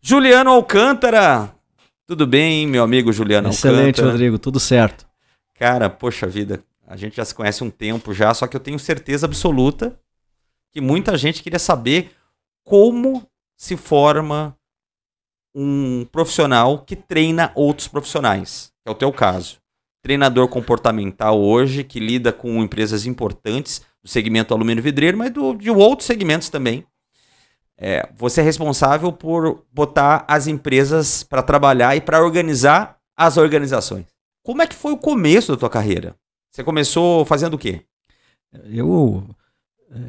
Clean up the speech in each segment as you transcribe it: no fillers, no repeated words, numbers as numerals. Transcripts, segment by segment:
Juliano Alcântara! Tudo bem, meu amigo Juliano Excelente, Alcântara? Rodrigo, tudo certo. Cara, poxa vida, a gente já se conhece um tempo já, só que eu tenho certeza absoluta que muita gente queria saber como se forma um profissional que treina outros profissionais, que é o teu caso. Treinador comportamental hoje, que lida com empresas importantes do segmento alumínio vidreiro, mas de outros segmentos também. Você é responsável por botar as empresas para trabalhar e para organizar as organizações. Como é que foi o começo da tua carreira? Você começou fazendo o quê? Eu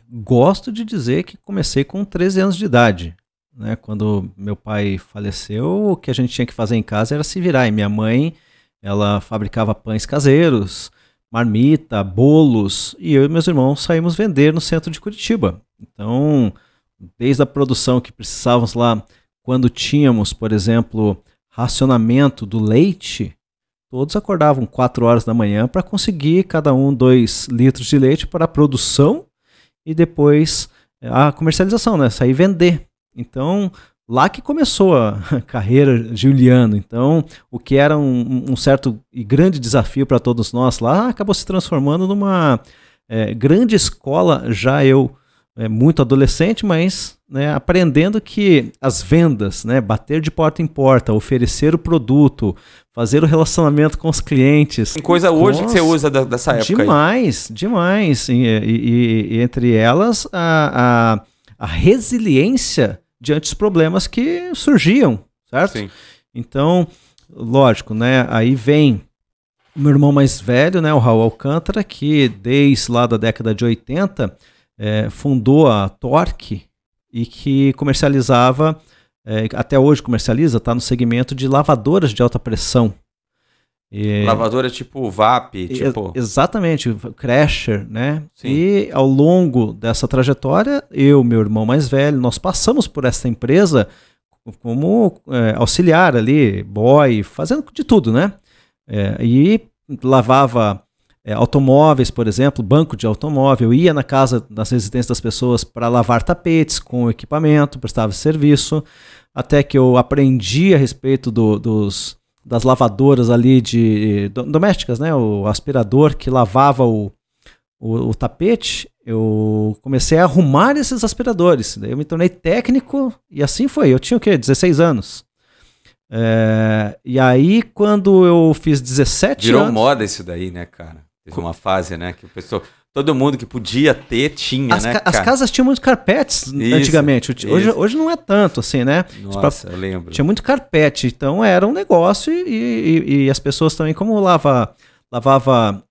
gosto de dizer que comecei com 13 anos de idade. Né? Quando meu pai faleceu, o que a gente tinha que fazer em casa era se virar. E minha mãe, ela fabricava pães caseiros, marmita, bolos, e eu e meus irmãos saímos vender no centro de Curitiba. Então, desde a produção que precisávamos lá, quando tínhamos, por exemplo, racionamento do leite, todos acordavam 4 horas da manhã para conseguir cada um 2 litros de leite para a produção e depois a comercialização, né? Sair vender. Então, lá que começou a carreira Juliano. Então, o que era um certo e grande desafio para todos nós lá, acabou se transformando numa grande escola, já eu muito adolescente, mas aprendendo que as vendas, bater de porta em porta, oferecer o produto, fazer o relacionamento com os clientes. Tem coisa hoje que você usa dessa época demais, aí. Demais. E entre elas, a resiliência diante dos problemas que surgiam, certo? Sim. Então, lógico, aí vem o meu irmão mais velho, o Raul Alcântara, que desde lá da década de 80 fundou a Torque e que comercializava, até hoje comercializa, está no segmento de lavadoras de alta pressão. Lavadora tipo VAP, tipo... Exatamente, Crasher, né? Sim. E ao longo dessa trajetória, eu, meu irmão mais velho, nós passamos por essa empresa como auxiliar ali, boy, fazendo de tudo, né? E lavava automóveis, por exemplo, banco de automóvel, ia na casa, nas residências das pessoas para lavar tapetes com equipamento, prestava serviço, até que eu aprendi a respeito das lavadoras ali domésticas, né? O aspirador que lavava o tapete, eu comecei a arrumar esses aspiradores. Daí eu me tornei técnico e assim foi. Eu tinha o quê? 16 anos. E aí, quando eu fiz 17 Virou anos... moda isso daí, né, cara? Teve uma fase, né, que o pessoal... Todo mundo que podia ter, tinha, né, cara? As casas tinham muitos carpetes antigamente. Hoje não é tanto, assim, né? Nossa, eu lembro. Tinha muito carpete, então era um negócio e as pessoas também, como lavava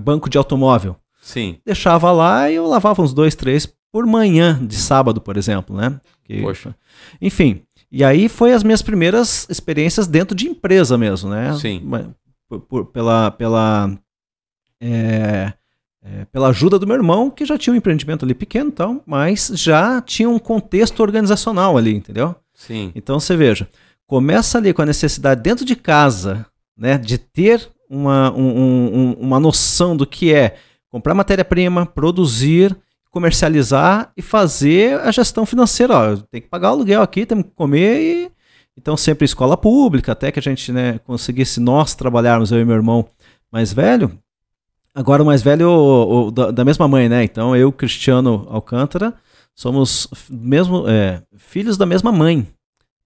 banco de automóvel. Sim. Deixava lá e eu lavava uns 2, 3 por manhã de sábado, por exemplo, né? Poxa. Enfim, e aí as minhas primeiras experiências dentro de empresa mesmo, né? Sim. Pela ajuda do meu irmão, que já tinha um empreendimento ali pequeno, então, mas já tinha um contexto organizacional ali, entendeu? Sim. Então você veja, começa ali com a necessidade dentro de casa, né, de ter uma noção do que é comprar matéria-prima, produzir, comercializar e fazer a gestão financeira. Ó, tem que pagar o aluguel aqui, tem que comer então sempre escola pública, até que a gente conseguisse nós trabalharmos, eu e meu irmão mais velho. Agora o mais velho da mesma mãe, né? Então eu, Cristiano Alcântara, somos filhos da mesma mãe,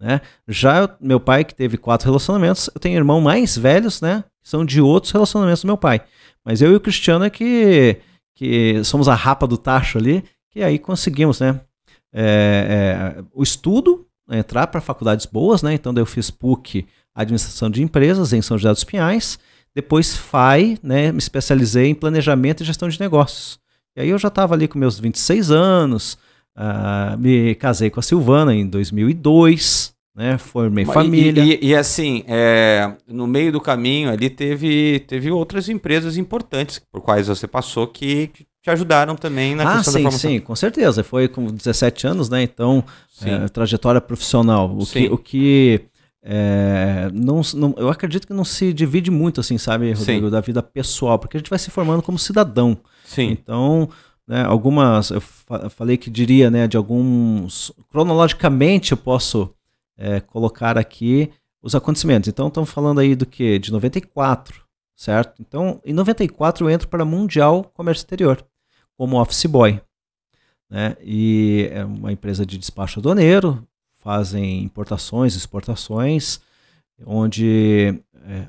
né? Já meu pai, que teve 4 relacionamentos, eu tenho irmãos mais velhos, né? Que são de outros relacionamentos do meu pai. Mas eu e o Cristiano é que somos a rapa do tacho ali, que aí conseguimos, né? O estudo, entrar para faculdades boas, né? Então daí eu fiz PUC, Administração de Empresas, em São José dos Pinhais. Depois FAI, né, me especializei em planejamento e gestão de negócios. E aí eu já estava ali com meus 26 anos, me casei com a Silvana em 2002, né, formei família. E assim, no meio do caminho ali teve outras empresas importantes por quais você passou que te ajudaram também na questão da formação. Sim, com certeza. Foi com 17 anos, né, então, trajetória profissional. Eu acredito que não se divide muito, assim, sabe, Rodrigo, da vida pessoal, porque a gente vai se formando como cidadão. Sim. Então, eu falei que diria, né, de alguns, cronologicamente eu posso colocar aqui os acontecimentos. Então, estamos falando aí do quê? De 94, certo? Então, em 94 eu entro para Mundial Comércio Exterior, como office boy, né? E é uma empresa de despacho aduaneiro, fazem importações, exportações, onde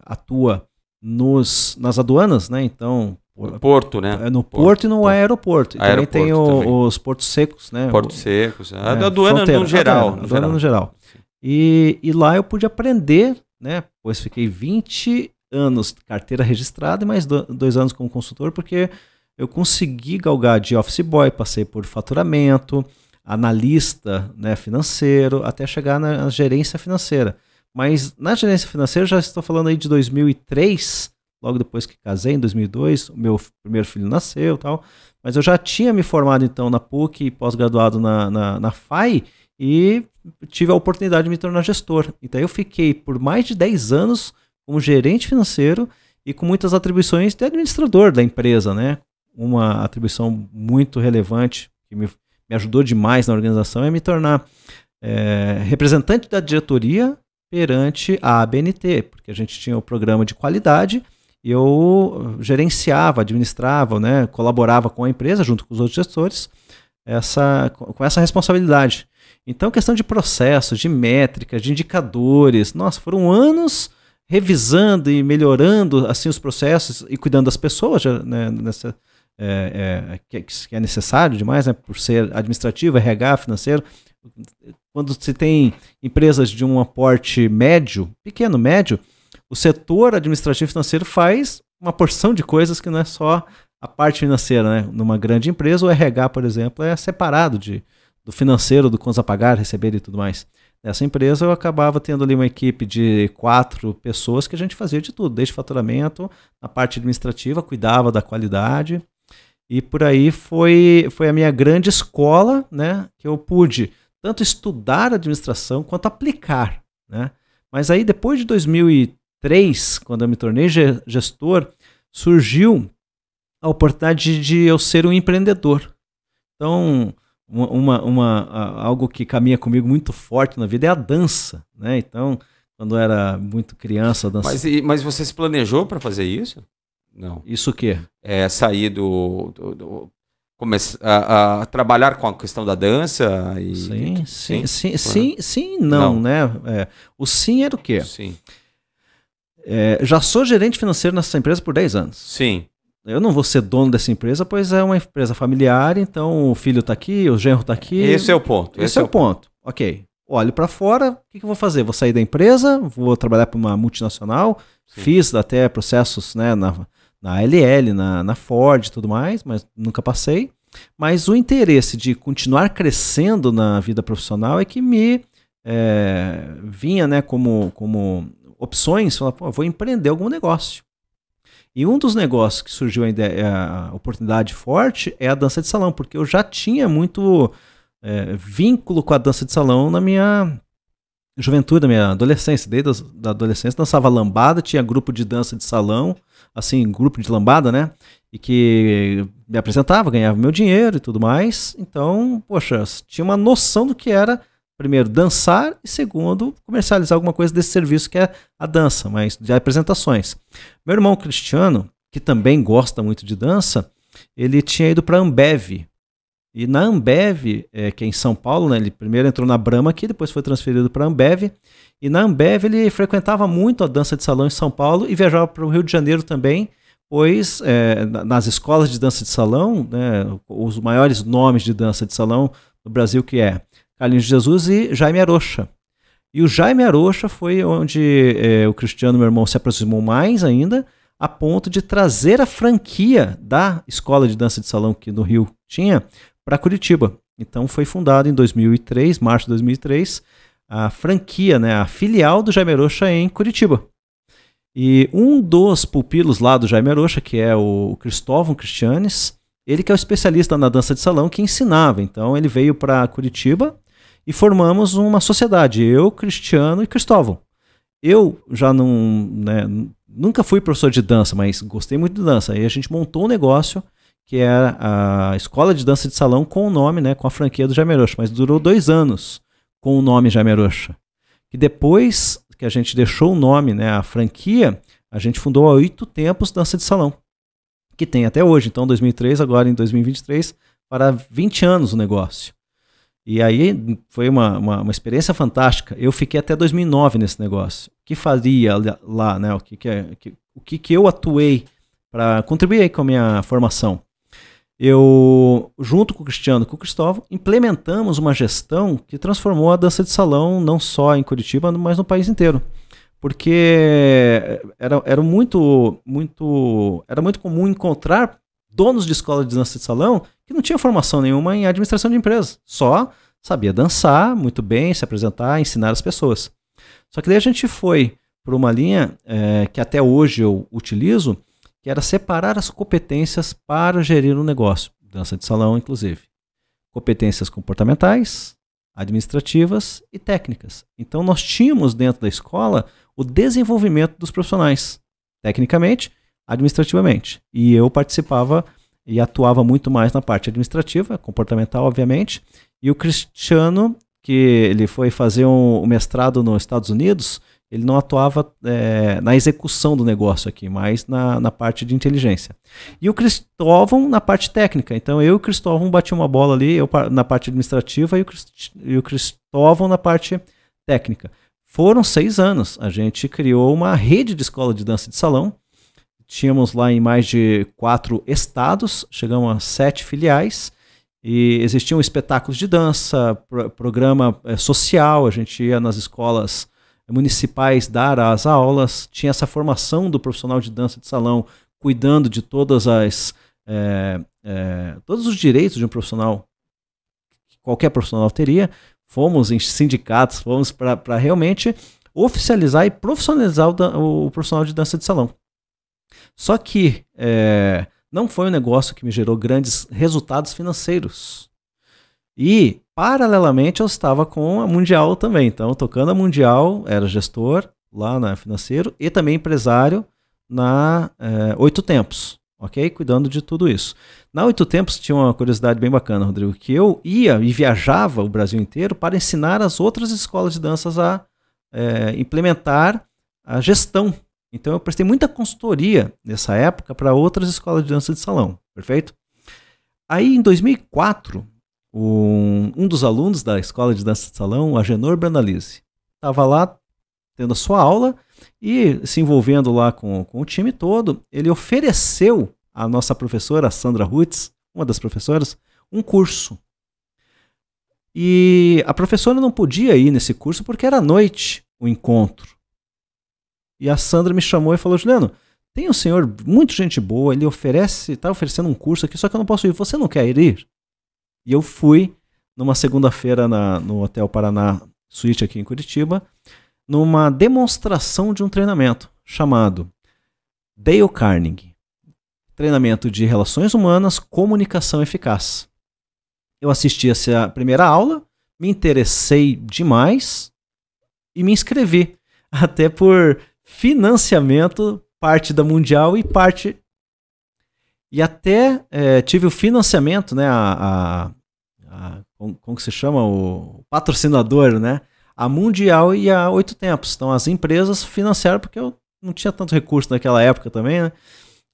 atua nas aduanas, né? Então, no porto, né? No porto e no aeroporto. E também tem os portos secos, né? Portos secos. A aduana no geral. Aduana no geral. E lá eu pude aprender, né? Pois fiquei 20 anos de carteira registrada e mais 2 anos como consultor, porque eu consegui galgar de office boy, passei por faturamento, analista, né, financeiro, até chegar na gerência financeira. Mas na gerência financeira já estou falando aí de 2003, logo depois que casei, em 2002, o meu primeiro filho nasceu e tal. Mas eu já tinha me formado então na PUC, pós-graduado na FAI, e tive a oportunidade de me tornar gestor. Então eu fiquei por mais de 10 anos como gerente financeiro e com muitas atribuições de administrador da empresa, né? Uma atribuição muito relevante que me ajudou demais na organização é me tornar representante da diretoria perante a ABNT, porque a gente tinha o programa de qualidade e eu gerenciava, administrava, né, colaborava com a empresa junto com os outros gestores com essa responsabilidade. Então, questão de processos, de métricas, de indicadores, nossa, foram anos revisando e melhorando assim os processos e cuidando das pessoas, né, que é necessário demais, né, por ser administrativo, RH, financeiro. Quando se tem empresas de um aporte médio, pequeno, médio, o setor administrativo financeiro faz uma porção de coisas que não é só a parte financeira, né? Numa grande empresa, o RH, por exemplo, é separado do financeiro, do contas a pagar, receber e tudo mais. Nessa empresa eu acabava tendo ali uma equipe de 4 pessoas que a gente fazia de tudo, desde faturamento, na parte administrativa, cuidava da qualidade, e por aí foi a minha grande escola, né? Que eu pude tanto estudar administração quanto aplicar, né? Mas aí depois de 2003, quando eu me tornei gestor, surgiu a oportunidade de eu ser um empreendedor. Então, algo que caminha comigo muito forte na vida é a dança, né? Então, quando eu era muito criança, dançava. Mas você se planejou para fazer isso? Não. Isso o quê? Sair começar a trabalhar com a questão da dança e sim, não, né? O sim era o quê? Sim. Já sou gerente financeiro nessa empresa por 10 anos. Sim. Eu não vou ser dono dessa empresa, pois é uma empresa familiar, então o filho está aqui, o genro está aqui. Esse é o ponto. Esse é o ponto. Ok. Olho para fora, o que eu vou fazer? Vou sair da empresa, vou trabalhar para uma multinacional, sim. Fiz até processos, né, na LL, na Ford e tudo mais, mas nunca passei. Mas o interesse de continuar crescendo na vida profissional é que me vinha, né, como opções, falar, vou empreender algum negócio. E um dos negócios que surgiu a oportunidade forte é a dança de salão, porque eu já tinha muito vínculo com a dança de salão na minha juventude, na minha adolescência. Desde a adolescência dançava lambada, tinha grupo de dança de salão, assim, grupo de lambada, né? E que me apresentava, ganhava meu dinheiro e tudo mais. Então, poxa, tinha uma noção do que era, primeiro, dançar e segundo, comercializar alguma coisa desse serviço que é a dança, mas de apresentações. Meu irmão Cristiano, que também gosta muito de dança, ele tinha ido para a Ambev. E na Ambev, que é em São Paulo, né, ele primeiro entrou na Brahma aqui, depois foi transferido para a Ambev. E na Ambev ele frequentava muito a dança de salão em São Paulo e viajava para o Rio de Janeiro também, pois nas escolas de dança de salão, né, os maiores nomes de dança de salão no Brasil que é Carlinhos de Jesus e Jaime Arocha. E o Jaime Arocha foi onde o Cristiano, meu irmão, se aproximou mais ainda, a ponto de trazer a franquia da escola de dança de salão que no Rio tinha para Curitiba. Então foi fundado em 2003, março de 2003, a franquia, né, a filial do Jaime Arocha em Curitiba. E um dos pupilos lá do Jaime Arocha, que é o Cristóvão Cristianes, ele que é o especialista na dança de salão que ensinava. Então ele veio para Curitiba e formamos uma sociedade, eu, Cristiano e Cristóvão. Eu já nunca fui professor de dança, mas gostei muito de dança. Aí a gente montou um negócio que é a escola de dança de salão com o nome, né, com a franquia do Jaime Arocha, mas durou 2 anos com o nome Jaime Arocha, E depois que a gente deixou o nome, né, a franquia, a gente fundou a 8 Tempos Dança de Salão, que tem até hoje. Então, 2003, agora em 2023, para 20 anos o negócio. E aí foi uma experiência fantástica. Eu fiquei até 2009 nesse negócio. O que fazia lá, né? O que eu atuei para contribuir aí com a minha formação? Eu, junto com o Cristiano e com o Cristóvão, implementamos uma gestão que transformou a dança de salão não só em Curitiba, mas no país inteiro. Porque era muito comum encontrar donos de escola de dança de salão que não tinha formação nenhuma em administração de empresas. Só sabia dançar muito bem, se apresentar, ensinar as pessoas. Só que daí a gente foi por uma linha que até hoje eu utilizo, que era separar as competências para gerir um negócio. Dança de salão, inclusive. Competências comportamentais, administrativas e técnicas. Então nós tínhamos dentro da escola o desenvolvimento dos profissionais, tecnicamente, administrativamente. E eu participava e atuava muito mais na parte administrativa, comportamental, obviamente. E o Cristiano, que ele foi fazer um mestrado nos Estados Unidos, ele não atuava na execução do negócio aqui, mas na parte de inteligência. E o Cristóvão na parte técnica. Então eu e o Cristóvão bati uma bola ali, eu na parte administrativa e o Cristóvão na parte técnica. Foram 6 anos. A gente criou uma rede de escola de dança de salão. Tínhamos lá em mais de 4 estados, chegamos a 7 filiais. E existiam espetáculos de dança, programa social, a gente ia nas escolas municipais dar as aulas, tinha essa formação do profissional de dança de salão, cuidando de todos os direitos de um profissional, que qualquer profissional teria. Fomos em sindicatos, fomos para realmente oficializar e profissionalizar o profissional de dança de salão. Só que não foi um negócio que me gerou grandes resultados financeiros. E, paralelamente, eu estava com a Mundial também. Então, tocando a Mundial, era gestor lá na Financeiro e também empresário na 8 Tempos, ok? Cuidando de tudo isso. Na 8 Tempos tinha uma curiosidade bem bacana, Rodrigo, que eu ia e viajava o Brasil inteiro para ensinar as outras escolas de danças a implementar a gestão. Então, eu prestei muita consultoria nessa época para outras escolas de dança de salão, perfeito? Aí, em 2004... Um dos alunos da escola de dança de salão, o Agenor Brandalize, estava lá tendo a sua aula e se envolvendo lá com o time todo. Ele ofereceu à nossa professora, a Sandra Rutz, uma das professoras, um curso. E a professora não podia ir nesse curso porque era à noite o encontro. E a Sandra me chamou e falou: Juliano, tem um senhor, muito gente boa, ele está oferecendo um curso aqui, só que eu não posso ir. Você não quer ir? E eu fui numa segunda-feira no Hotel Paraná Suíte aqui em Curitiba, numa demonstração de um treinamento chamado Dale Carnegie. Treinamento de Relações Humanas, Comunicação Eficaz. Eu assisti essa primeira aula, me interessei demais e me inscrevi. Até por financiamento, parte da Mundial e parte... E até tive o financiamento, né, como que se chama? O patrocinador, né? A Mundial e a 8 Tempos. Então as empresas financiaram, porque eu não tinha tanto recurso naquela época também, né?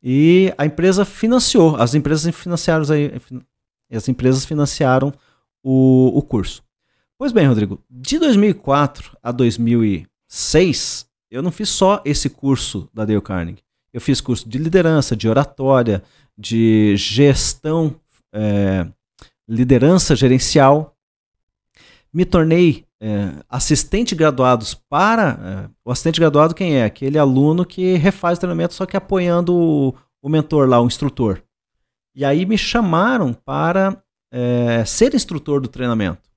E a empresa financiou, as empresas financiaram o curso. Pois bem, Rodrigo, de 2004 a 2006, eu não fiz só esse curso da Dale Carnegie. Eu fiz curso de liderança, de oratória, de gestão, liderança gerencial. Me tornei assistente graduados para... o assistente graduado quem é? Aquele aluno que refaz o treinamento, só que apoiando o mentor lá, o instrutor. E aí me chamaram para ser instrutor do treinamento.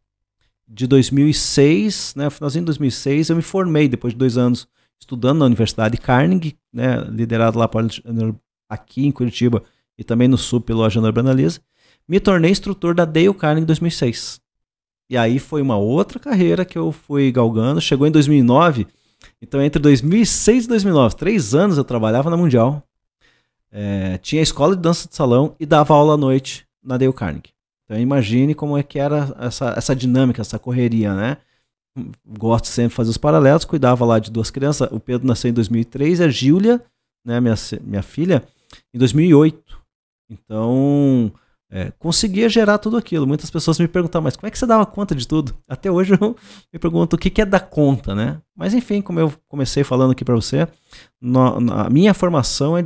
De 2006, né, finalzinho de 2006, eu me formei depois de 2 anos estudando na Universidade Carnegie, né, liderado lá aqui em Curitiba e também no Sul pelo Agenor Brandalize. Me tornei instrutor da Dale Carnegie em 2006. E aí foi uma outra carreira que eu fui galgando. Chegou em 2009, então entre 2006 e 2009, 3 anos eu trabalhava na Mundial. Tinha escola de dança de salão e dava aula à noite na Dale Carnegie. Então imagine como é que era essa dinâmica, essa correria, né? gosto sempre de fazer os paralelos, cuidava lá de 2 crianças. O Pedro nasceu em 2003 e a Júlia, né, minha filha, em 2008. Então, conseguia gerar tudo aquilo. Muitas pessoas me perguntam, mas como é que você dava conta de tudo? Até hoje eu me pergunto o que é dar conta, né? Mas enfim, como eu comecei falando aqui para você, a minha formação é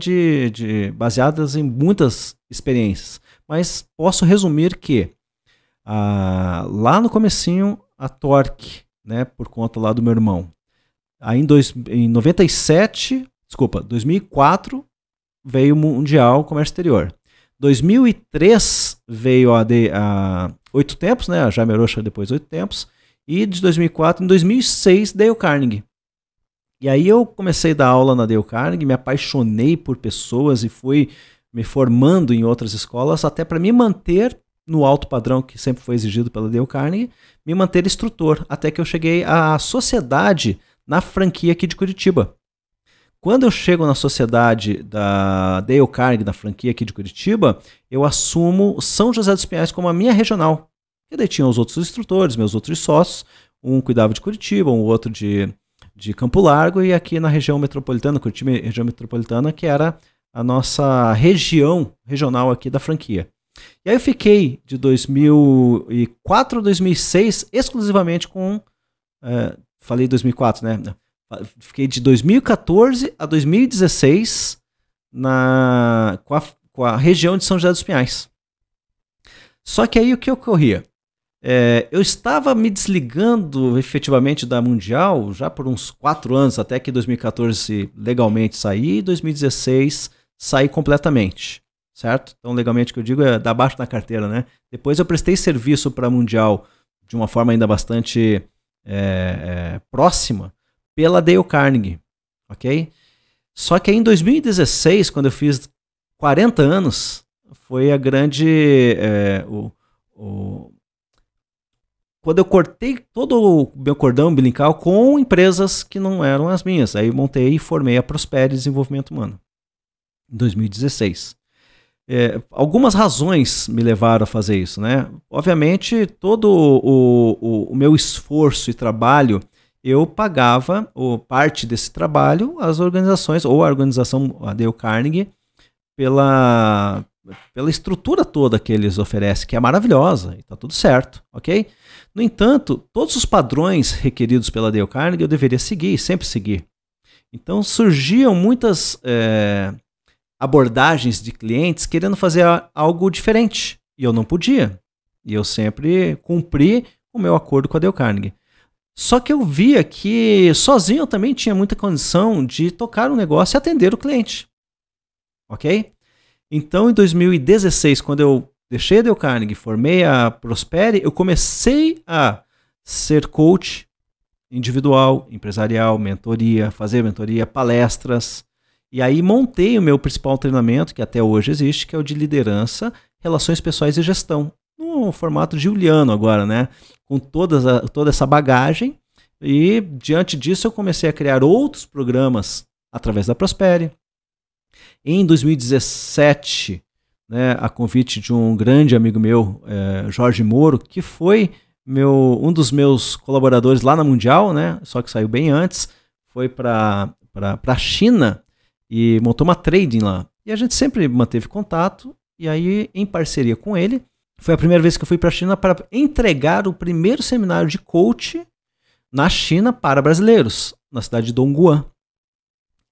baseadas em muitas experiências. Mas posso resumir que lá no comecinho, a Torque, né, por conta lá do meu irmão, aí em 2004 veio o Mundial Comércio Exterior. 2003 veio a 8 Tempos, né, a Jaime Orochi depois 8 Tempos, e de 2004, em 2006, Dale Carnegie. E aí eu comecei a dar aula na Dale Carnegie, me apaixonei por pessoas e fui me formando em outras escolas, até para me manter no alto padrão que sempre foi exigido pela Dale Carnegie, me manter instrutor, até que eu cheguei à sociedade na franquia aqui de Curitiba. Quando eu chego na sociedade da Dale Carnegie, da franquia aqui de Curitiba, eu assumo São José dos Pinhais como a minha regional. E daí tinha os outros instrutores, meus outros sócios, um cuidava de Curitiba, um outro de Campo Largo, e aqui na região metropolitana, Curitiba região metropolitana, que era a nossa regional aqui da franquia. E aí eu fiquei de 2004 a 2006 exclusivamente com... falei 2004, né? Fiquei de 2014 a 2016 com a região de São José dos Pinhais. Só que aí o que ocorria? Eu estava me desligando efetivamente da Mundial já por uns 4 anos, até que em 2014 legalmente saí, e 2016 saí completamente. Certo? Então, legalmente, o que eu digo é dar baixo na carteira, né? Depois eu prestei serviço para a Mundial de uma forma ainda bastante próxima pela Dale Carnegie, ok? Só que aí em 2016, quando eu fiz 40 anos, foi a grande... quando eu cortei todo o meu cordão umbilical com empresas que não eram as minhas. Aí montei e formei a Prospere Desenvolvimento Humano, em 2016. Algumas razões me levaram a fazer isso, né? Obviamente, todo o meu esforço e trabalho, eu pagava parte desse trabalho às organizações, ou a organização, a Dale Carnegie, pela estrutura toda que eles oferecem, que é maravilhosa, e está tudo certo, ok? No entanto, todos os padrões requeridos pela Dale Carnegie eu deveria seguir, sempre seguir. Então surgiam muitas... abordagens de clientes querendo fazer algo diferente. E eu não podia. E eu sempre cumpri o meu acordo com a Dale Carnegie. Só que eu via que sozinho eu também tinha muita condição de tocar um negócio e atender o cliente. Ok? Então, em 2016, quando eu deixei a Dale Carnegie, formei a Prospere, eu comecei a ser coach individual, empresarial, fazer mentoria, palestras. E aí montei o meu principal treinamento, que até hoje existe, que é o de liderança, relações pessoais e gestão. No formato juliano agora, né? Com toda essa bagagem. E diante disso eu comecei a criar outros programas através da Prospere. Em 2017, né, a convite de um grande amigo meu, Jorge Moro, que foi um dos meus colaboradores lá na Mundial, né? Só que saiu bem antes, foi para a China, e montou uma trading lá. E a gente sempre manteve contato. E aí, em parceria com ele, foi a primeira vez que eu fui para a China para entregar o primeiro seminário de coach na China para brasileiros, na cidade de Dongguan.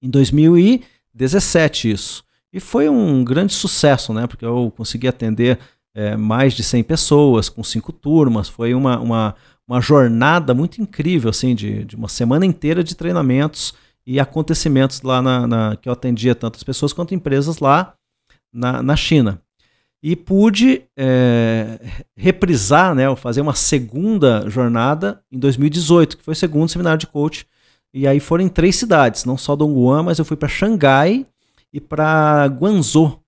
Em 2017 isso. E foi um grande sucesso, né? Porque eu consegui atender mais de 100 pessoas, com 5 turmas. Foi uma jornada muito incrível, assim, de uma semana inteira de treinamentos e acontecimentos lá que eu atendia tanto as pessoas quanto empresas lá na China. E pude reprisar, né, ou fazer uma segunda jornada em 2018, que foi o segundo seminário de coach. E aí foram em 3 cidades, não só Dongguan, mas eu fui para Xangai e para Guangzhou.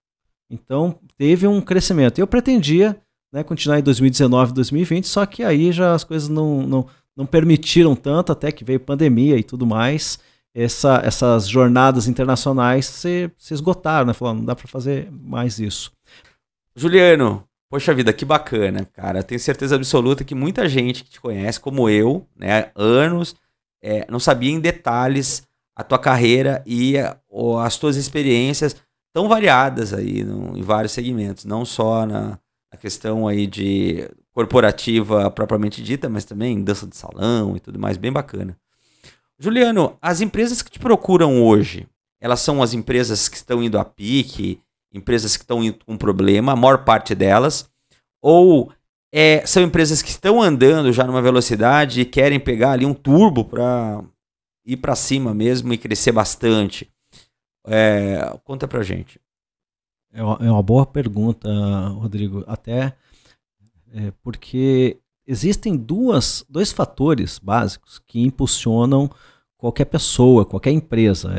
Então teve um crescimento. Eu pretendia, né, continuar em 2019 e 2020, só que aí já as coisas não permitiram tanto, até que veio pandemia e tudo mais. Essas jornadas internacionais se esgotaram, né? Falaram, não dá para fazer mais isso. Juliano, Poxa vida, que bacana, cara. Tenho certeza absoluta que muita gente que te conhece, como eu, né, anos, não sabia em detalhes a tua carreira e as tuas experiências tão variadas aí em vários segmentos, não só na questão aí de corporativa propriamente dita, mas também dança de salão e tudo mais, bem bacana. Juliano, as empresas que te procuram hoje, elas são as empresas que estão indo a pique, empresas que estão com problema, a maior parte delas, ou são empresas que estão andando já numa velocidade e querem pegar ali um turbo para ir para cima mesmo e crescer bastante? Conta pra gente. É uma boa pergunta, Rodrigo, até porque existem dois fatores básicos que impulsionam qualquer pessoa, qualquer empresa.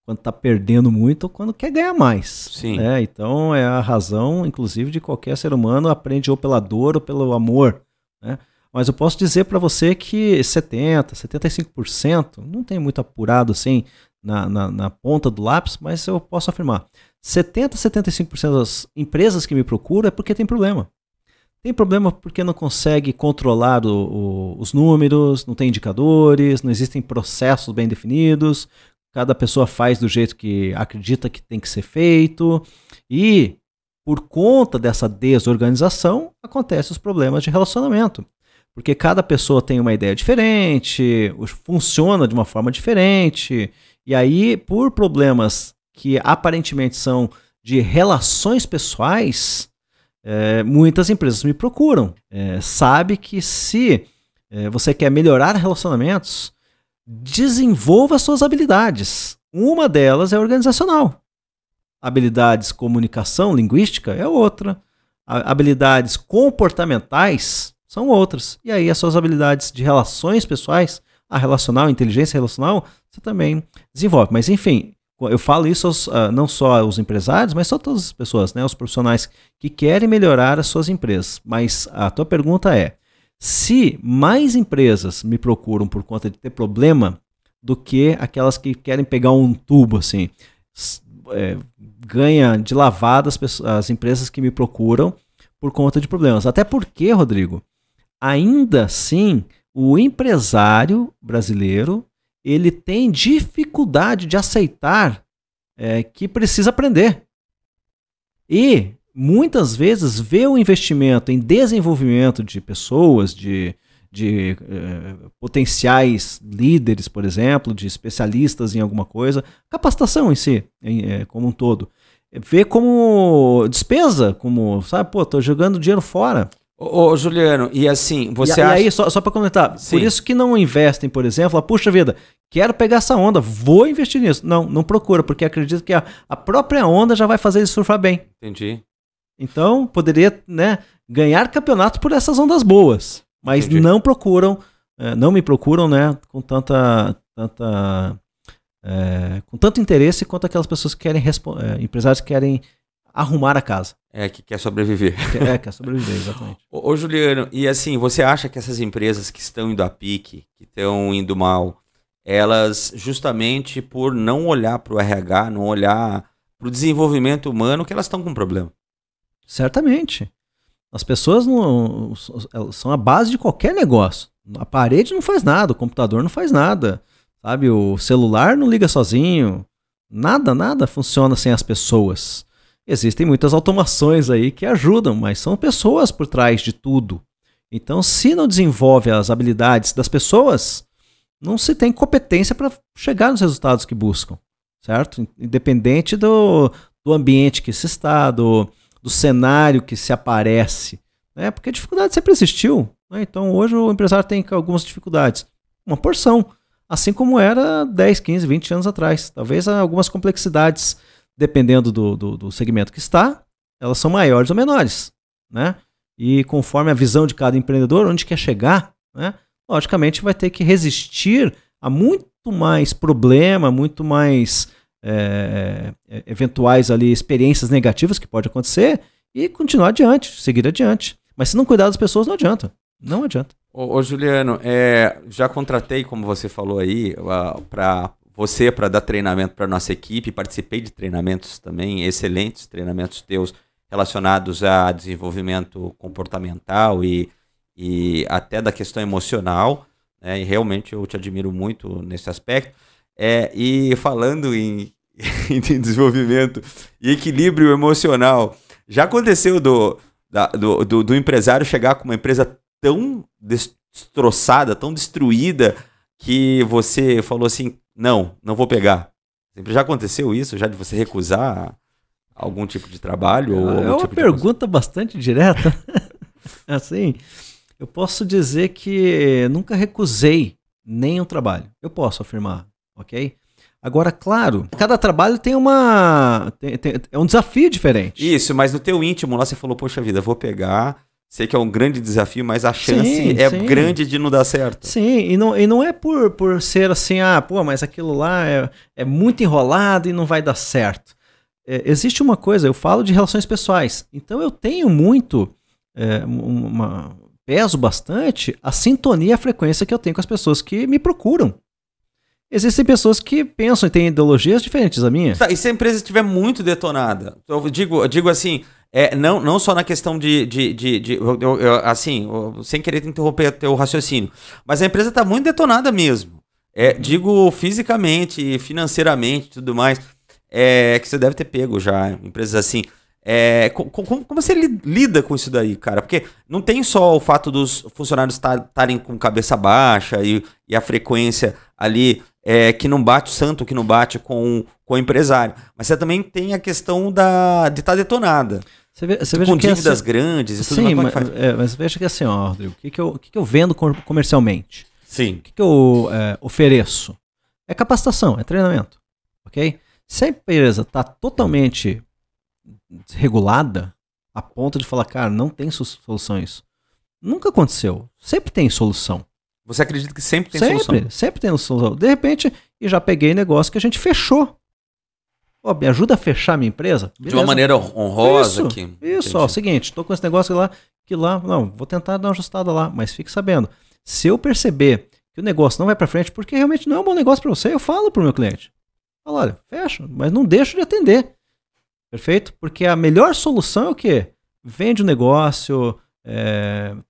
Quando está perdendo muito ou quando quer ganhar mais. Sim. Né? Então é a razão, inclusive, de qualquer ser humano aprende ou pela dor ou pelo amor. Né? Mas eu posso dizer para você que 70%, 75%, não tem muito apurado assim na ponta do lápis, mas eu posso afirmar, 70%, 75% das empresas que me procuram é porque tem problema. Tem problema porque não consegue controlar os números, não tem indicadores, não existem processos bem definidos, cada pessoa faz do jeito que acredita que tem que ser feito e, por conta dessa desorganização, acontecem os problemas de relacionamento. Porque cada pessoa tem uma ideia diferente, funciona de uma forma diferente, e aí, por problemas que aparentemente são de relações pessoais, muitas empresas me procuram. Sabe que se você quer melhorar relacionamentos, desenvolva suas habilidades. Uma delas é organizacional. Habilidades comunicação, linguística é outra. Habilidades comportamentais são outras. E aí as suas habilidades de relações pessoais, a relacional, a inteligência relacional, você também desenvolve. Mas enfim, eu falo isso não só aos empresários, mas só a todas as pessoas, né? Os profissionais que querem melhorar as suas empresas. Mas a tua pergunta é, se mais empresas me procuram por conta de ter problema do que aquelas que querem pegar um tubo, assim, ganha de lavada as empresas que me procuram por conta de problemas. Até porque, Rodrigo, ainda assim, o empresário brasileiro ele tem dificuldade de aceitar que precisa aprender. E muitas vezes vê o investimento em desenvolvimento de pessoas, de potenciais líderes, por exemplo, de especialistas em alguma coisa, capacitação em si, como um todo, vê como despesa, como, sabe, tô jogando dinheiro fora. Ô Juliano, e assim, você acha... E aí, só para comentar, Sim. Por isso que não investem, por exemplo, puxa vida, quero pegar essa onda, vou investir nisso. Não procura, porque acredito que a própria onda já vai fazer ele surfar bem. Entendi. Então, poderia, né, ganhar campeonato por essas ondas boas, mas Entendi. não me procuram, né, com tanto interesse quanto aquelas pessoas que querem empresários que querem arrumar a casa. Que quer sobreviver. Quer sobreviver, exatamente. Ô Juliano, e assim, você acha que essas empresas que estão indo a pique, que estão indo mal, elas justamente por não olhar para o RH, não olhar para o desenvolvimento humano, que elas estão com problema? Certamente. As pessoas são a base de qualquer negócio. A parede não faz nada, o computador não faz nada, sabe? O celular não liga sozinho. Nada funciona sem as pessoas. Existem muitas automações aí que ajudam, mas são pessoas por trás de tudo. Então, se não desenvolve as habilidades das pessoas, não se tem competência para chegar nos resultados que buscam, certo? Independente do ambiente que se está, do cenário que se aparece, né? Porque a dificuldade sempre existiu, né? Então hoje o empresário tem algumas dificuldades, uma porção, assim como era 10, 15, 20 anos atrás. Talvez algumas complexidades, dependendo do segmento que está, elas são maiores ou menores, né? E conforme a visão de cada empreendedor, onde quer chegar, né? Logicamente vai ter que resistir a muito mais problema, muito mais eventuais ali experiências negativas que pode acontecer e continuar adiante, seguir adiante. Mas se não cuidar das pessoas, não adianta. Não adianta. Ô Juliano, já contratei, como você falou aí, para dar treinamento para nossa equipe, participei de treinamentos também, excelentes treinamentos teus relacionados a desenvolvimento comportamental e até da questão emocional, né? E realmente eu te admiro muito nesse aspecto. E falando em desenvolvimento e equilíbrio emocional, já aconteceu do empresário chegar com uma empresa tão destroçada, tão destruída, que você falou assim, não vou pegar. Sempre já aconteceu isso, já de você recusar algum tipo de trabalho? É uma pergunta bastante direta. Assim, eu posso dizer que nunca recusei nenhum trabalho. Eu posso afirmar, ok? Agora, claro, cada trabalho tem é um desafio diferente. Isso, mas no teu íntimo lá você falou, poxa vida, vou pegar, sei que é um grande desafio, mas a chance sim. Grande de não dar certo. Sim, e não é por ser assim, mas aquilo lá é muito enrolado e não vai dar certo. Existe uma coisa, eu falo de relações pessoais, então eu tenho muito, peso bastante a sintonia e a frequência que eu tenho com as pessoas que me procuram. Existem pessoas que pensam e têm ideologias diferentes da minha. Tá, e se a empresa estiver muito detonada? Eu digo assim, não só na questão assim, sem querer interromper teu raciocínio, mas a empresa está muito detonada mesmo. Digo fisicamente, financeiramente, tudo mais, que você deve ter pego já, empresas assim. Como você lida com isso daí, cara? Porque não tem só o fato dos funcionários estarem com cabeça baixa e a frequência ali que não bate o santo, que não bate com o empresário. Mas você também tem a questão de estar detonada. Você veja com que dívidas grandes e tudo mais. Sim, como faz? Mas veja que assim, Rodrigo, o que eu vendo comercialmente? Sim. O que eu ofereço? É capacitação, é treinamento, ok? Se a empresa está totalmente regulada a ponto de falar, cara, não tem solução isso. Nunca aconteceu. Sempre tem solução. Você acredita que sempre tem solução? Sempre tem solução. De repente, e já peguei negócio que a gente fechou. Me ajuda a fechar minha empresa? Beleza. De uma maneira honrosa. Isso, o seguinte, tô com esse negócio que lá, não, vou tentar dar uma ajustada lá, mas fique sabendo, se eu perceber que o negócio não vai para frente, porque realmente não é um bom negócio para você, eu falo pro meu cliente. Falo, olha, fecha, mas não deixo de atender. Perfeito? Porque a melhor solução é o quê? Vende o negócio,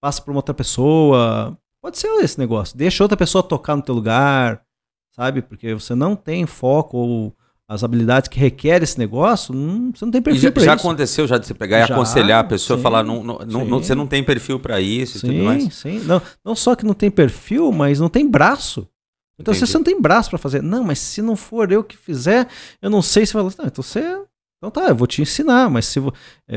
passa para uma outra pessoa. Pode ser esse negócio. Deixa outra pessoa tocar no teu lugar, sabe? Porque você não tem foco ou as habilidades que requer esse negócio, você não tem perfil para isso. Já aconteceu de você pegar e aconselhar a pessoa, falar, você não tem perfil para isso e tudo mais? Sim. Não só que não tem perfil, mas não tem braço. Então, se você não tem braço para fazer, não, mas se não for eu que fizer, eu não sei se vai... Não, então então tá, eu vou te ensinar, mas se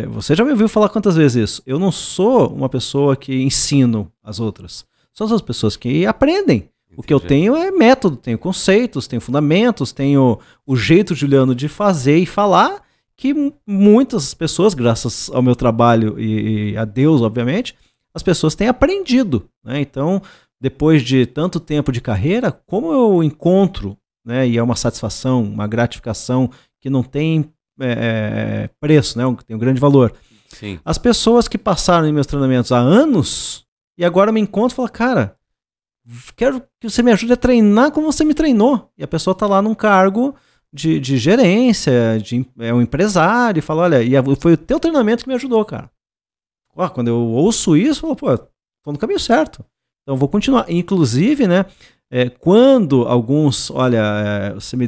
você já me ouviu falar quantas vezes isso? Eu não sou uma pessoa que ensino as outras. São as pessoas que aprendem. Entendi. O que eu tenho é método, tenho conceitos, tenho fundamentos, tenho o jeito, Juliano, de fazer e falar que muitas pessoas, graças ao meu trabalho e a Deus, obviamente, as pessoas têm aprendido, né? Então, depois de tanto tempo de carreira, como eu encontro, né, e é uma satisfação, uma gratificação que não tem preço, né? Tem um grande valor. Sim. As pessoas que passaram em meus treinamentos há anos e agora me encontram e falam, cara, quero que você me ajude a treinar como você me treinou. E a pessoa tá lá num cargo de gerência, é um empresário, e fala, olha, foi o teu treinamento que me ajudou, cara. Quando eu ouço isso, eu falo, tô no caminho certo. Então vou continuar. Inclusive, né, quando alguns, olha, você me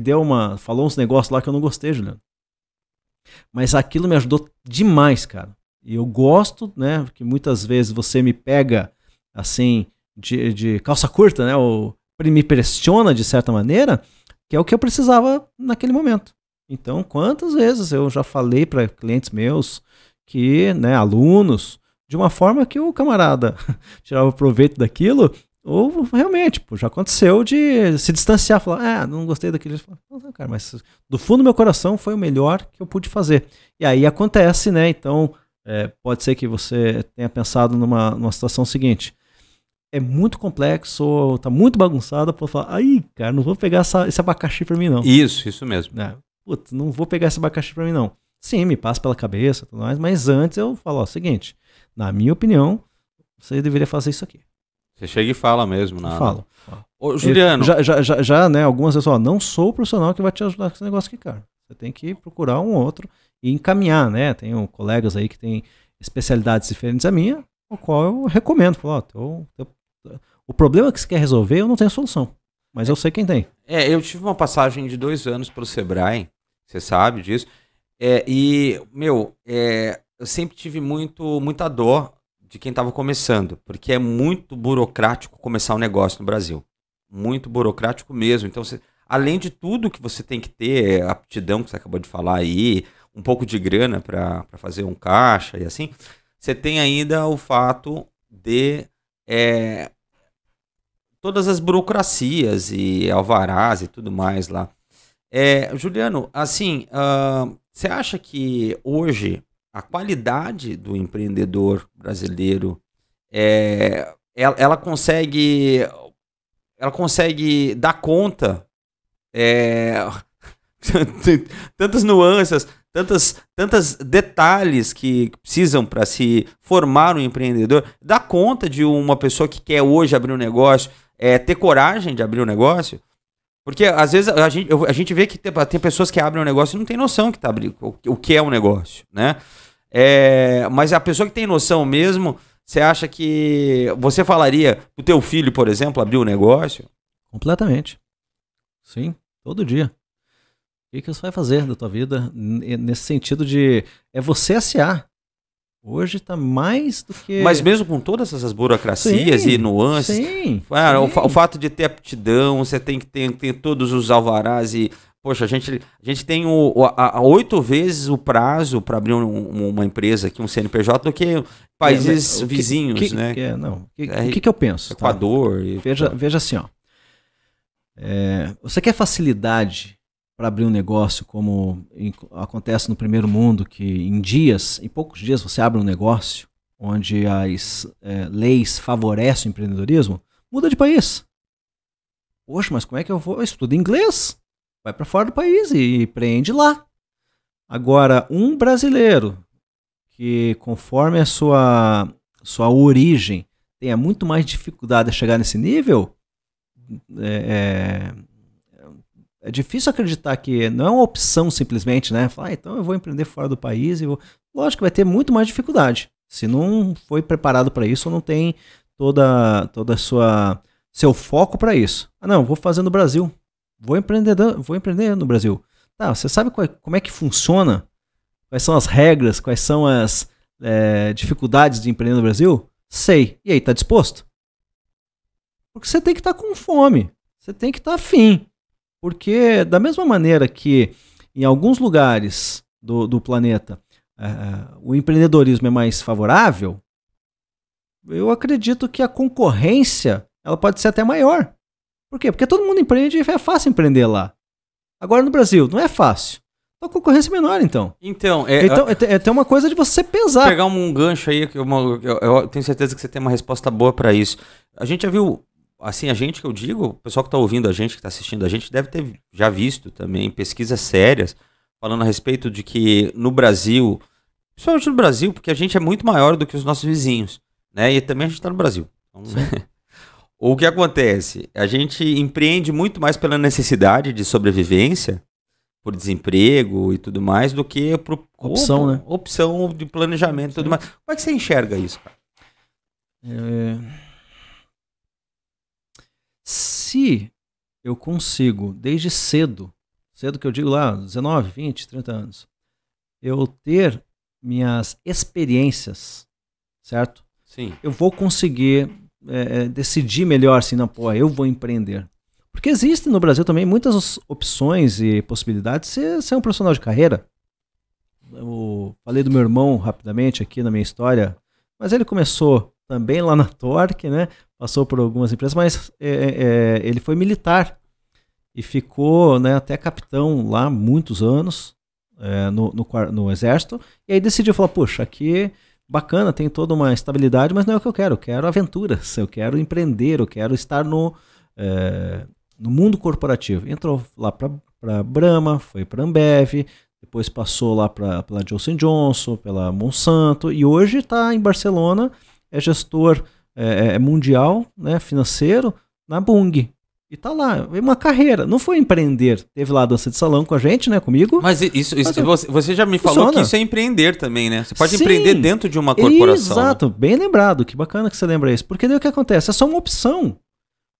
falou uns negócios lá que eu não gostei, Juliano. Mas aquilo me ajudou demais, cara. E eu gosto, né, que muitas vezes você me pega, assim, de calça curta, né, ou me pressiona de certa maneira, que é o que eu precisava naquele momento. Então, quantas vezes eu já falei para clientes meus, que, né, alunos, de uma forma que o camarada tirava proveito daquilo, ou realmente, já aconteceu de se distanciar, falar, não gostei daquilo. Não, cara, mas do fundo do meu coração foi o melhor que eu pude fazer. E aí acontece, né? Então, pode ser que você tenha pensado numa situação seguinte. É muito complexo, tá muito bagunçado, pode falar, cara, não vou pegar esse abacaxi pra mim, não. Isso mesmo. Não vou pegar esse abacaxi pra mim, não. Sim, me passa pela cabeça, tudo mais, mas antes eu falo, seguinte, na minha opinião, você deveria fazer isso aqui. Você chega e fala mesmo. Falo. Ô, Juliano. Já, né, algumas vezes, não sou o profissional que vai te ajudar com esse negócio aqui, cara. Você tem que procurar um outro. e encaminhar, né? Tenho colegas aí que têm especialidades diferentes da minha, o qual eu recomendo. Falo, o problema que você quer resolver, eu não tenho solução, mas eu sei quem tem. Eu tive uma passagem de 2 anos para o Sebrae, você sabe disso, eu sempre tive muita dó de quem estava começando, porque é muito burocrático começar um negócio no Brasil. Muito burocrático mesmo. Então, além de tudo que você tem que ter, aptidão que você acabou de falar aí, um pouco de grana para fazer um caixa e assim, você tem ainda o fato de todas as burocracias e alvarás e tudo mais lá. Juliano, assim, você acha que hoje a qualidade do empreendedor brasileiro ela consegue dar conta tantas nuances, tantas detalhes que precisam para se formar um empreendedor, dar conta de uma pessoa que quer hoje abrir um negócio, ter coragem de abrir um negócio? Porque às vezes a gente vê que tem pessoas que abrem um negócio e não tem noção que tá abrindo, o que é um negócio, né? Mas a pessoa que tem noção mesmo, você acha que você falaria pro teu filho, por exemplo, abrir um negócio? Completamente. Sim, todo dia. O que você vai fazer da tua vida nesse sentido de você SA? Hoje está mais do que... Mas mesmo com todas essas burocracias e nuances, sim. O fato de ter aptidão, você tem que ter todos os alvarás e... Poxa, a gente tem 8 vezes o prazo para abrir uma empresa aqui, um CNPJ, do que países vizinhos, né? O que eu penso? Equador. Tá? Veja assim, ó. Você quer facilidade para abrir um negócio como acontece no primeiro mundo, que em poucos dias você abre um negócio onde as leis favorecem o empreendedorismo? Muda de país. Poxa, mas como é que eu vou? Eu estudo inglês. Vai para fora do país e empreende lá. Agora, um brasileiro que, conforme a sua origem, tenha muito mais dificuldade de chegar nesse nível, é difícil acreditar que não é uma opção simplesmente, né? Falar, então eu vou empreender fora do país e vou... Lógico que vai ter muito mais dificuldade. Se não foi preparado para isso, ou não tem toda seu foco para isso. Não, vou fazer no Brasil. Vou empreender no Brasil. Tá, você sabe como é que funciona? Quais são as regras? Quais são as dificuldades de empreender no Brasil? Sei. E aí, tá disposto? Porque você tem que estar com fome. Você tem que estar afim. Porque da mesma maneira que em alguns lugares do planeta o empreendedorismo é mais favorável, eu acredito que a concorrência ela pode ser até maior. Por quê? Porque todo mundo empreende e é fácil empreender lá. Agora no Brasil, não é fácil. Então a concorrência é menor, então. Então, tem uma coisa de você pesar. Pegar um gancho aí, eu tenho certeza que você tem uma resposta boa para isso. A gente já viu, assim, a gente que eu digo, o pessoal que está ouvindo a gente, que está assistindo a gente, deve ter já visto também pesquisas sérias falando a respeito de que no Brasil, principalmente no Brasil, porque a gente é muito maior do que os nossos vizinhos, né? E também a gente está no Brasil. Então, o que acontece? A gente empreende muito mais pela necessidade de sobrevivência, por desemprego e tudo mais, do que por opção de planejamento e tudo mais. Como é que você enxerga isso, cara? Se eu consigo, desde cedo que eu digo lá, 19, 20, 30 anos, eu ter minhas experiências, certo? Sim. Eu vou conseguir decidir melhor assim, não, eu vou empreender. Porque existem no Brasil também muitas opções e possibilidades de ser um profissional de carreira. Eu falei do meu irmão rapidamente aqui na minha história, mas ele começou também lá na Torque, né? Passou por algumas empresas, mas ele foi militar e ficou, né, até capitão lá muitos anos no exército, e aí decidiu falar, puxa, aqui bacana, tem toda uma estabilidade, mas não é o que eu quero aventuras, eu quero empreender, eu quero estar no mundo corporativo. Entrou lá para Brahma, foi para Ambev, depois passou lá pela Johnson & Johnson, pela Monsanto, e hoje está em Barcelona, é gestor mundial, né, financeiro, na Bunge. E tá lá, é uma carreira, não foi empreender. Teve lá a dança de salão com a gente, né, comigo. Mas você já me falou que isso é empreender também, né? Você pode empreender dentro de uma corporação. Exato, né? Bem lembrado, que bacana que você lembra isso. Porque daí o que acontece? É só uma opção.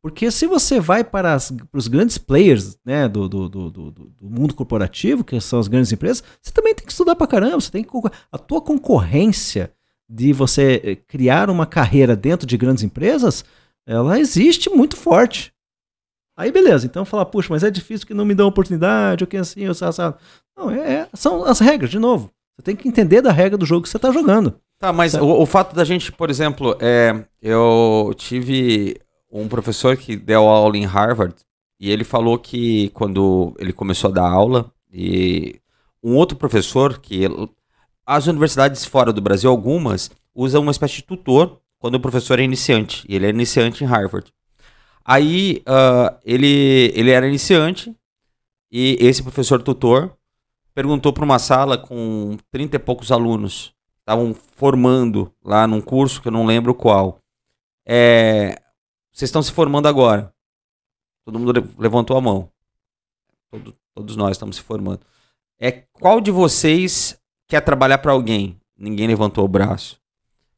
Porque se você vai para os grandes players, né, do mundo corporativo, que são as grandes empresas, você também tem que estudar pra caramba. Você tem que, a tua concorrência de você criar uma carreira dentro de grandes empresas, ela existe muito forte. Aí beleza, então falar, puxa, mas é difícil que não me dão oportunidade, ou que assim, ou sabe. Não, são as regras, de novo. Você tem que entender da regra do jogo que você tá jogando. Tá, mas o fato da gente, por exemplo, eu tive um professor que deu aula em Harvard, e ele falou que quando ele começou a dar aula, e um outro professor, que as universidades fora do Brasil, algumas, usam uma espécie de tutor quando o professor é iniciante, e ele é iniciante em Harvard. Aí ele era iniciante e esse professor tutor perguntou para uma sala com 30 e poucos alunos. Estavam formando lá num curso que eu não lembro qual. Vocês estão se formando agora. Todo mundo levantou a mão. Todos nós estamos se formando. Qual de vocês quer trabalhar para alguém? Ninguém levantou o braço.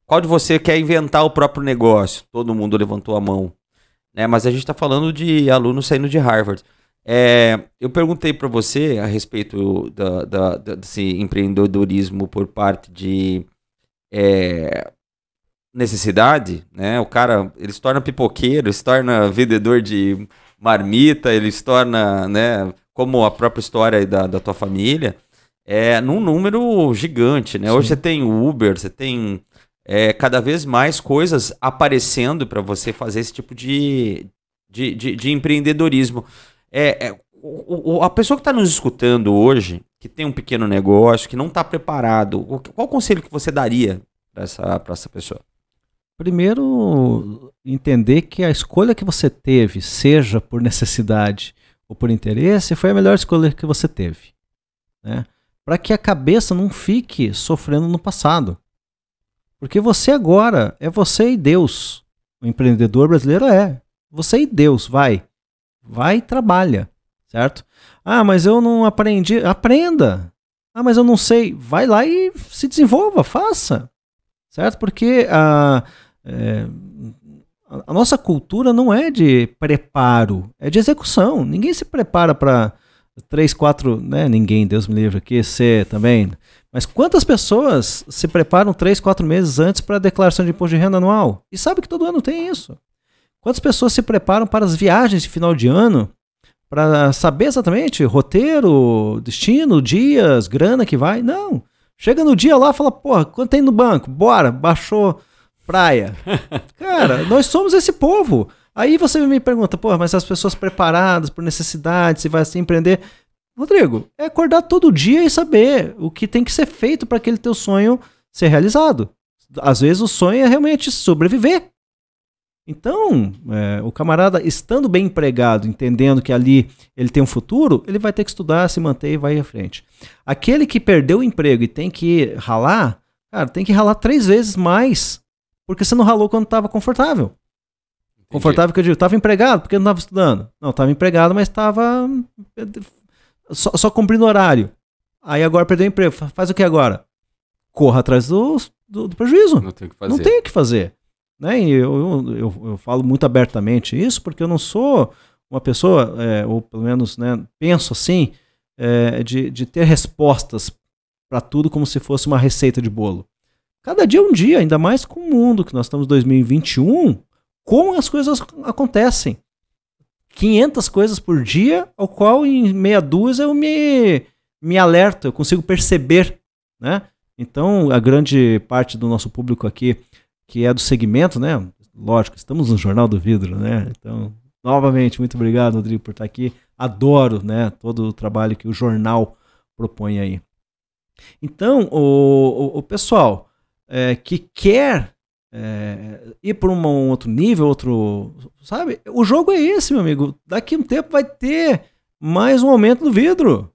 Qual de vocês quer inventar o próprio negócio? Todo mundo levantou a mão. Mas a gente está falando de alunos saindo de Harvard. Eu perguntei para você a respeito desse empreendedorismo por parte de necessidade, né? O cara, ele se torna pipoqueiro, ele se torna vendedor de marmita, ele se torna, né, como a própria história da tua família, num número gigante, né? Sim. Hoje você tem Uber, você tem cada vez mais coisas aparecendo para você fazer esse tipo de empreendedorismo. A pessoa que está nos escutando hoje, que tem um pequeno negócio, que não está preparado, qual conselho que você daria para essa pessoa? Primeiro, entender que a escolha que você teve, seja por necessidade ou por interesse, foi a melhor escolha que você teve, né? Para que a cabeça não fique sofrendo no passado. Porque você agora é você e Deus. O empreendedor brasileiro você e Deus, vai e trabalha, certo? Ah, mas eu não aprendi. Aprenda. Ah, mas eu não sei. Vai lá e se desenvolva, faça, certo? Porque a nossa cultura não é de preparo, é de execução. Ninguém se prepara para 3, 4, né? Ninguém, Deus me livre aqui, ser também. Mas quantas pessoas se preparam 3, 4 meses antes para a declaração de imposto de renda anual? E sabe que todo ano tem isso. Quantas pessoas se preparam para as viagens de final de ano para saber exatamente roteiro, destino, dias, grana que vai? Não. Chega no dia lá e fala, porra, quanto tem no banco? Bora, baixou praia. Cara, nós somos esse povo. Aí você me pergunta, porra, mas as pessoas preparadas por necessidade, se vai assim empreender... Rodrigo, é acordar todo dia e saber o que tem que ser feito para aquele teu sonho ser realizado. Às vezes o sonho é realmente sobreviver. Então, o camarada estando bem empregado, entendendo que ali ele tem um futuro, ele vai ter que estudar, se manter e vai à frente. Aquele que perdeu o emprego e tem que ralar, cara, tem que ralar 3 vezes mais, porque você não ralou quando estava confortável. Entendi. Confortável que eu digo, estava empregado porque não estava estudando. Não, estava empregado, mas estava... Só cumprindo horário. Aí agora perdeu o emprego. Faz o que agora? Corra atrás do prejuízo. Não tem o que fazer. Né? E eu falo muito abertamente isso, porque eu não sou uma pessoa, ou pelo menos, né, penso assim, de ter respostas para tudo como se fosse uma receita de bolo. Cada dia é um dia, ainda mais com o mundo que nós estamos em 2021, como as coisas acontecem. 500 coisas por dia, ao qual em meia dúzia eu me alerto, eu consigo perceber, né? Então, a grande parte do nosso público aqui, que é do segmento, né? Lógico, estamos no Jornal do Vidro, né? Então, novamente, muito obrigado, Rodrigo, por estar aqui. Adoro, né, todo o trabalho que o jornal propõe aí. Então, o pessoal que quer ir para um outro nível, sabe? O jogo é esse, meu amigo. Daqui a um tempo vai ter mais um aumento do vidro.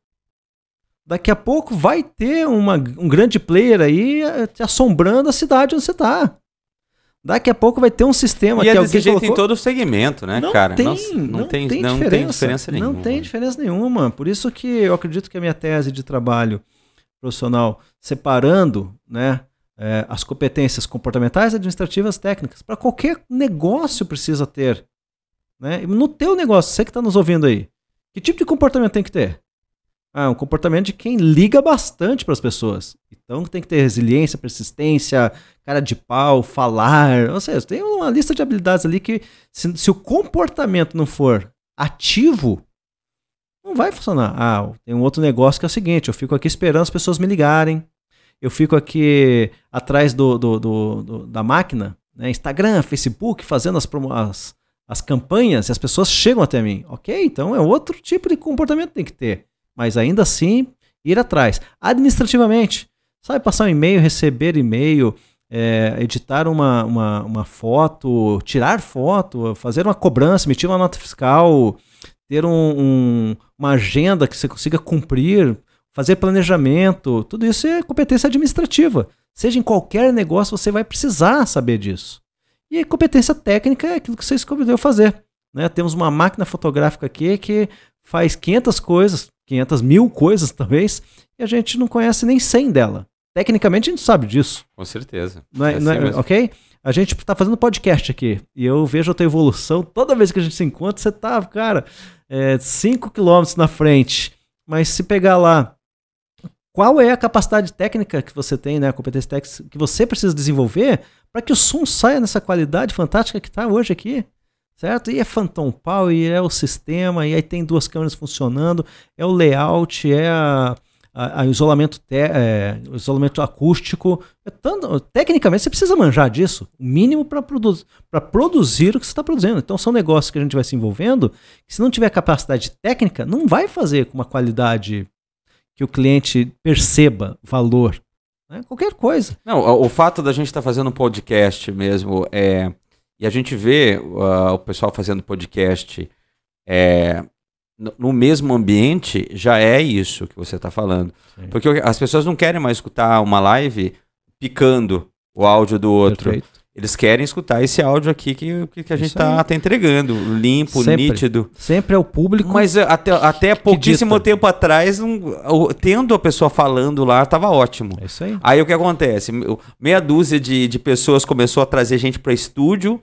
Daqui a pouco vai ter um grande player aí te assombrando a cidade onde você está. Daqui a pouco vai ter um sistema que alguém desse jeito colocou... em todo o segmento, né, cara? Não tem diferença nenhuma. Não tem diferença nenhuma. Por isso que eu acredito que a minha tese de trabalho profissional, separando, né, as competências comportamentais, administrativas, técnicas, para qualquer negócio precisa ter. Né? No teu negócio, você que está nos ouvindo aí, que tipo de comportamento tem que ter? Um comportamento de quem liga bastante para as pessoas. Então tem que ter resiliência, persistência, cara de pau, falar. Ou seja, tem uma lista de habilidades ali que, se o comportamento não for ativo, não vai funcionar. Tem um outro negócio que é o seguinte: eu fico aqui esperando as pessoas me ligarem, eu fico aqui atrás da máquina, né, Instagram, Facebook, fazendo as campanhas e as pessoas chegam até mim. Ok, então é outro tipo de comportamento que tem que ter. Mas ainda assim, ir atrás. Administrativamente, sabe passar um e-mail, receber e-mail, editar uma foto, tirar foto, fazer uma cobrança, emitir uma nota fiscal, ter uma agenda que você consiga cumprir, fazer planejamento, tudo isso é competência administrativa. Seja em qualquer negócio, você vai precisar saber disso. E a competência técnica é aquilo que você escolheu fazer. Né? Temos uma máquina fotográfica aqui que faz 500 coisas, 500 mil coisas talvez, e a gente não conhece nem 100 dela. Tecnicamente a gente sabe disso. Com certeza. Não é, ok? A gente está fazendo podcast aqui, e eu vejo a tua evolução. Toda vez que a gente se encontra, você tá, cara, 5 quilômetros na frente. Mas se pegar lá, qual é a capacidade técnica que você tem, né, a competência técnica que você precisa desenvolver para que o som saia nessa qualidade fantástica que está hoje aqui? Certo? E é Phantom Power, e é o sistema, e aí tem 2 câmeras funcionando, é o layout, é o isolamento, o isolamento acústico. Tecnicamente você precisa manjar disso, o mínimo para produzir o que você está produzindo. Então são negócios que a gente vai se envolvendo, que se não tiver capacidade técnica, não vai fazer com uma qualidade que o cliente perceba valor. Né? Qualquer coisa. Não, o fato da gente estar fazendo um podcast mesmo e a gente vê o pessoal fazendo podcast no mesmo ambiente, já é isso que você está falando. Sim. Porque as pessoas não querem mais escutar uma live picando o áudio do outro. Perfeito. Eles querem escutar esse áudio aqui que a gente está entregando, limpo, nítido. Sempre é o público. Mas até pouquíssimo tempo atrás, tendo a pessoa falando lá, estava ótimo. É isso aí. Aí o que acontece? Meia dúzia de pessoas começou a trazer gente para estúdio,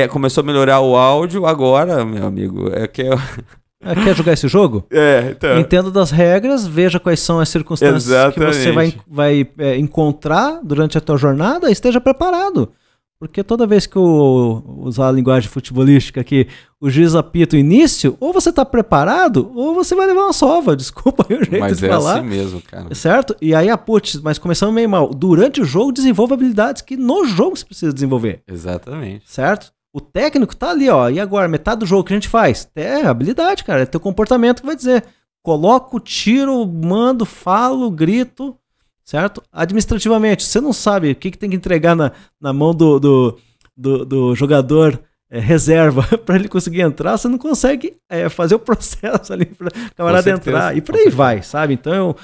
começou a melhorar o áudio. Agora, meu amigo, quer jogar esse jogo? Então. Entenda das regras, veja quais são as circunstâncias Exatamente. Que você vai encontrar durante a tua jornada e esteja preparado. Porque toda vez que eu usar a linguagem futebolística aqui, o juiz apita o início, ou você está preparado, ou você vai levar uma sova. Desculpa aí o jeito de falar. Mas é assim mesmo, cara. Certo? E aí, mas começamos meio mal. Durante o jogo, desenvolva habilidades que no jogo você precisa desenvolver. Exatamente. Certo? O técnico tá ali, ó. E agora, metade do jogo que a gente faz? É habilidade, cara. É teu comportamento que vai dizer. Coloco, tiro, mando, falo, grito. Certo? Administrativamente, você não sabe o que tem que entregar na mão do jogador reserva para ele conseguir entrar, você não consegue fazer o processo ali para o camarada entrar. E por aí vai, sabe? Então,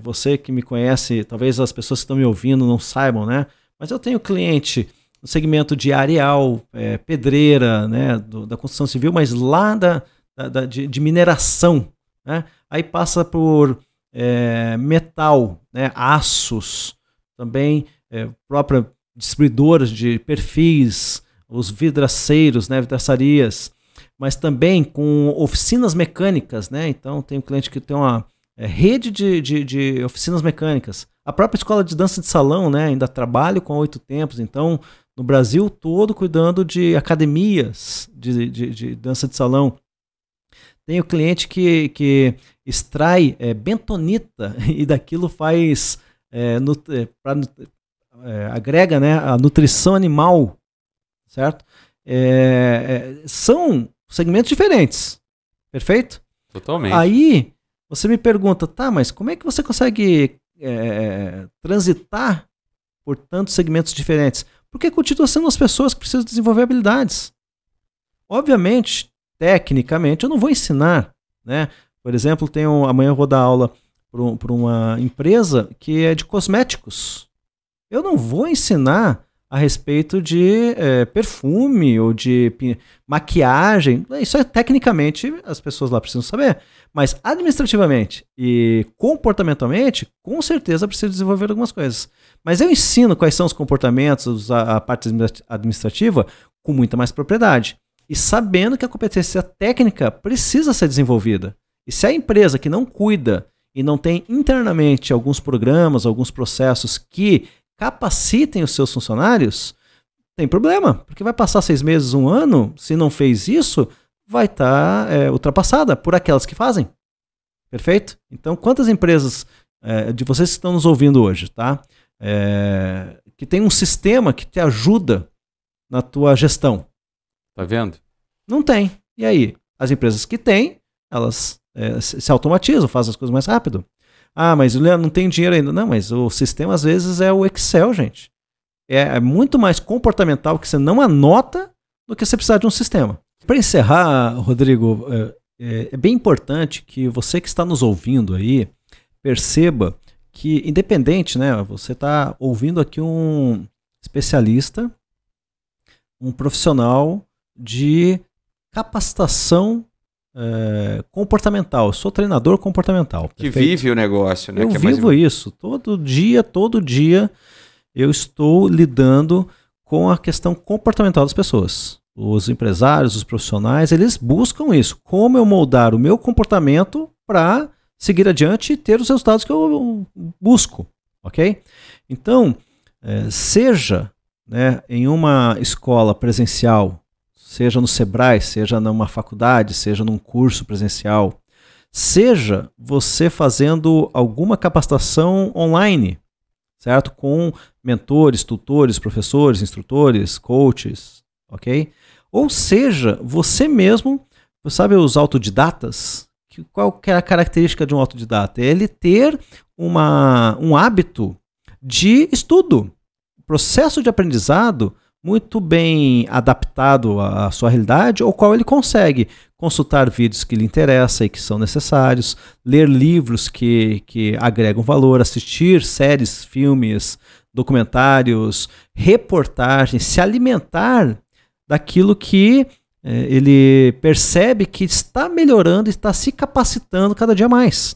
você que me conhece, talvez as pessoas que estão me ouvindo não saibam, né? Mas eu tenho cliente no segmento de areal, pedreira, né, da construção civil, mas lá de mineração, né? Aí passa por metal, né, aços, também própria distribuidoras de perfis, os vidraceiros, né, vidraçarias, mas também com oficinas mecânicas, né? Então tem um cliente que tem uma rede de oficinas mecânicas. A própria escola de dança de salão, né, ainda trabalho com 8 tempos, então no Brasil todo cuidando de academias de dança de salão. Tem o cliente que extrai bentonita e daquilo faz, agrega, né, a nutrição animal, certo? São segmentos diferentes, perfeito? Totalmente. Aí você me pergunta, tá, mas como é que você consegue transitar por tantos segmentos diferentes? Porque continua sendo as pessoas que precisam desenvolver habilidades. Obviamente, tecnicamente, eu não vou ensinar, né? Por exemplo, amanhã eu vou dar aula para uma empresa que é de cosméticos. Eu não vou ensinar a respeito de perfume ou de maquiagem. Isso é tecnicamente as pessoas lá precisam saber. Mas administrativamente e comportamentalmente, com certeza precisa desenvolver algumas coisas. Mas eu ensino quais são os comportamentos, a parte administrativa, com muita mais propriedade. E sabendo que a competência técnica precisa ser desenvolvida. E se a empresa que não cuida e não tem internamente alguns programas, alguns processos que capacitem os seus funcionários, tem problema. Porque vai passar 6 meses, 1 ano, se não fez isso, vai estar ultrapassada por aquelas que fazem. Perfeito? Então, quantas empresas de vocês que estão nos ouvindo hoje, tá? Que tem um sistema que te ajuda na tua gestão? Tá vendo? Não tem. E aí? As empresas que têm, elas se automatizam, fazem as coisas mais rápido. Ah, mas o Leandro não tem dinheiro ainda. Não, mas o sistema às vezes é o Excel, gente. É muito mais comportamental que você não anota do que você precisar de um sistema. Para encerrar, Rodrigo, é bem importante que você que está nos ouvindo aí perceba que, independente, né, você está ouvindo aqui um especialista, um profissional de capacitação comportamental. Eu sou treinador comportamental. Que vive o negócio, né? Eu vivo isso. Todo dia eu estou lidando com a questão comportamental das pessoas. Os empresários, os profissionais, eles buscam isso. Como eu moldar o meu comportamento para seguir adiante e ter os resultados que eu busco, ok? Então, seja, né, em uma escola presencial, seja no Sebrae, seja numa faculdade, seja num curso presencial, seja você fazendo alguma capacitação online, certo? Com mentores, tutores, professores, instrutores, coaches, ok? Ou seja, você mesmo, sabe os autodidatas? Qual que é a característica de um autodidata? É ele ter um hábito de estudo, processo de aprendizado muito bem adaptado à sua realidade, ou qual ele consegue consultar vídeos que lhe interessam e que são necessários, ler livros que agregam valor, assistir séries, filmes, documentários, reportagens, se alimentar daquilo que ele percebe que está melhorando e está se capacitando cada dia mais.